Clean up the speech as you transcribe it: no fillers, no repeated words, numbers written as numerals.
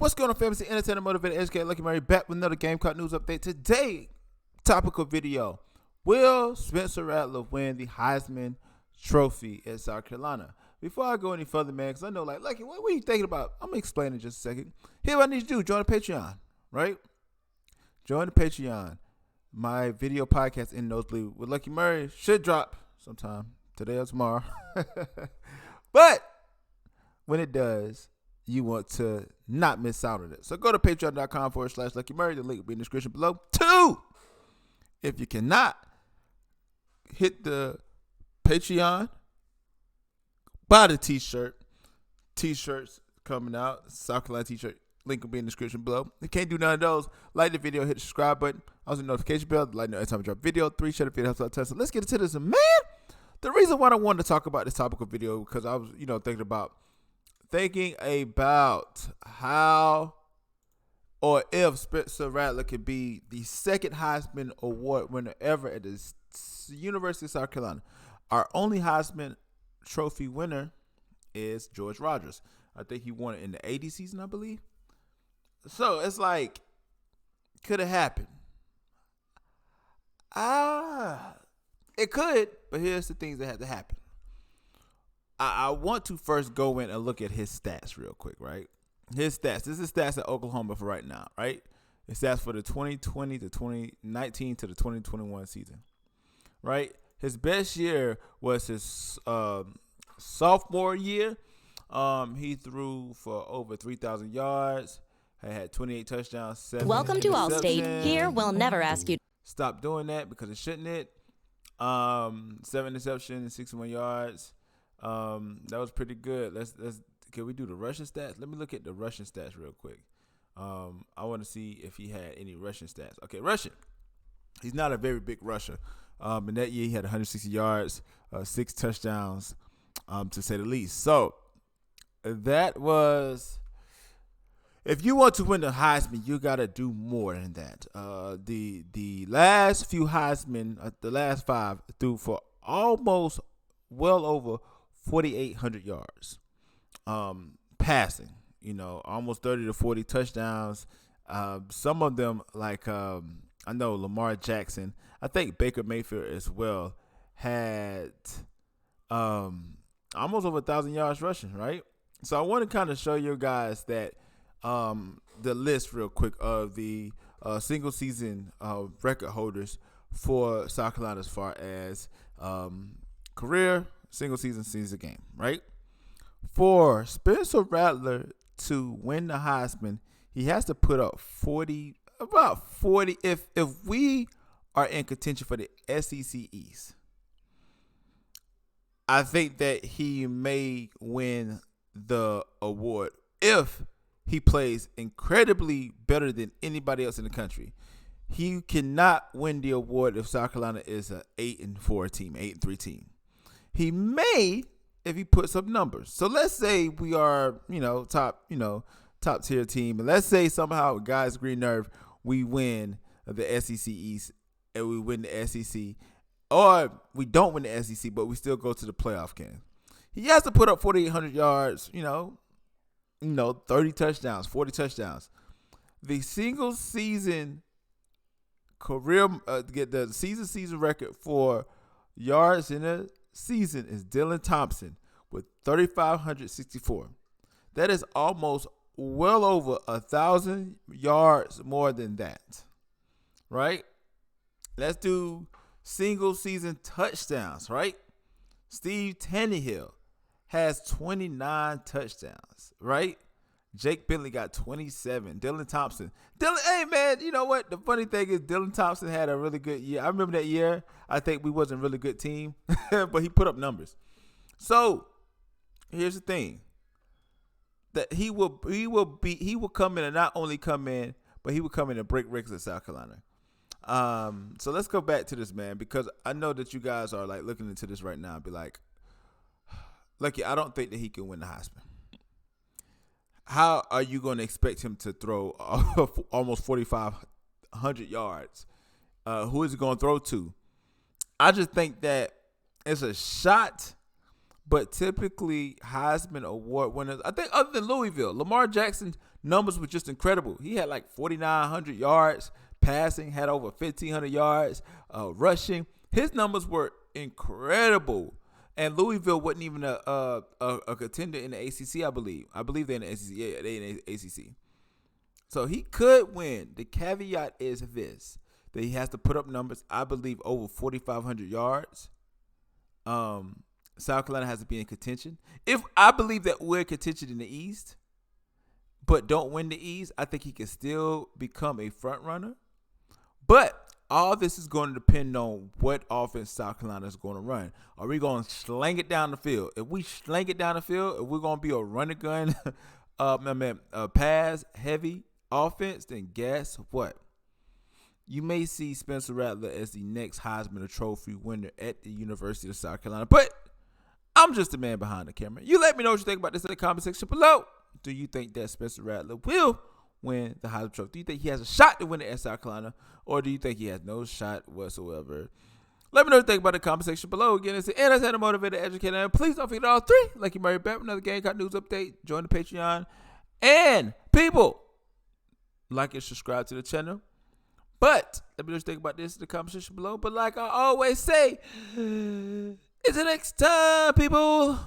What's going on, fantasy entertainer, motivated, educated, Lucky Murray, back with another Gamecock news update. Today, topical video: will Spencer Rattler win the Heisman Trophy in South Carolina? Before I go any further, man, because I know, like, Lucky, what are you thinking about? I'm gonna explain in just a second. Here's what I need you to do: join the Patreon, right? Join the Patreon. My video podcast in Nosebleed with Lucky Murray should drop sometime today or tomorrow. But when it does, you want to not miss out on it. So go to patreon.com/Lucky Murray. The link will be in the description below. 2, if you cannot hit the Patreon, buy the t-shirt. T-shirts coming out. South Carolina t-shirt. Link will be in the description below. If you can't do none of those, like the video, hit the subscribe button. Also the notification bell. Like every time I drop a video. 3, share the video. Helps out test. So let's get into this. Man, the reason why I wanted to talk about this topical video because I was, thinking about how or if Spencer Rattler could be the second Heisman Award winner ever at the University of South Carolina. Our only Heisman Trophy winner is George Rogers. I think he won it in the 80 season, I believe. So it's like, could it happen? It could, but here's the things that had to happen. I want to first go in and look at his stats real quick, right? His stats. This is stats at Oklahoma for right now, right? His stats for the 2020 to 2019 to the 2021 season, right? His best year was his sophomore year. He threw for over 3,000 yards. Had 28 touchdowns. 7 Welcome to Allstate. Here, we'll never ask you. Stop doing that because it shouldn't. 7 interceptions, 61 yards. That was pretty good. Let's can we do the rushing stats? Let me look at the rushing stats real quick. I want to see if he had any rushing stats. Okay, rushing. He's not a very big rusher. In that year, he had 160 yards, 6 touchdowns, to say the least. So that was. If you want to win the Heisman, you gotta do more than that. The last few Heisman, the last 5, threw for almost well over 4,800 yards, passing. Almost 30 to 40 touchdowns. Some of them, like I know Lamar Jackson. I think Baker Mayfield as well had almost over 1,000 yards rushing. Right. So I want to kind of show you guys that. The list real quick of the single season record holders for South Carolina as far as career single season game, right? For Spencer Rattler to win the Heisman, he has to put up about 40. If we are in contention for the SEC East, I think that he may win the award if he plays incredibly better than anybody else in the country. He cannot win the award if South Carolina is an 8-4 team, 8-3 team. He may if he puts up numbers. So let's say we are, top tier team, and let's say somehow guys green nerve we win the SEC East and we win the SEC, or we don't win the SEC but we still go to the playoff game. He has to put up 4,800 yards, 30 touchdowns, 40 touchdowns. The single season career, get the season record for yards in a season is Dylan Thompson with 3,564. That is almost well over 1,000 yards more than that, right? Let's do single season touchdowns, right? Steve Tannehill has 29 touchdowns, right? Jake Bentley got 27. Dylan Thompson. Hey, man, you know what? The funny thing is Dylan Thompson had a really good year. I remember that year. I think we wasn't a really good team, but he put up numbers. So here's the thing. That he will come in and not only come in, but he will come in and break records at South Carolina. So let's go back to this, man, because I know that you guys are like looking into this right now and be like, Lucky, I don't think that he can win the Heisman. How are you going to expect him to throw almost 4,500 yards? Who is he going to throw to? I just think that it's a shot, but typically Heisman Award winners, I think other than Louisville, Lamar Jackson numbers were just incredible. He had like 4,900 yards passing, had over 1,500 yards rushing. His numbers were incredible. And Louisville wasn't even a contender in the ACC, I believe. I believe they're in the ACC. Yeah, they're in the ACC. So he could win. The caveat is this, that he has to put up numbers, I believe, over 4,500 yards. South Carolina has to be in contention. If I believe that we're in contention in the East, but don't win the East, I think he can still become a front runner. But all this is going to depend on what offense South Carolina is going to run. Are we going to slang it down the field? If we slang it down the field, if we're going to be a running gun, pass heavy offense, then guess what? You may see Spencer Rattler as the next Heisman Trophy winner at the University of South Carolina. But I'm just the man behind the camera. You let me know what you think about this in the comment section below. Do you think that Spencer Rattler will win the Heisman Trophy? Do you think he has a shot to win it at South Carolina? Or do you think he has no shot whatsoever? Let me know what you think about it in the comment section below. Again, it's the Entertainer, Motivator, Educator. And please don't forget all three. Like you Murray back with another Gamecock News update. Join the Patreon. And people, like and subscribe to the channel. But let me know what you think about this in the comment section below. But like I always say, until next time, people.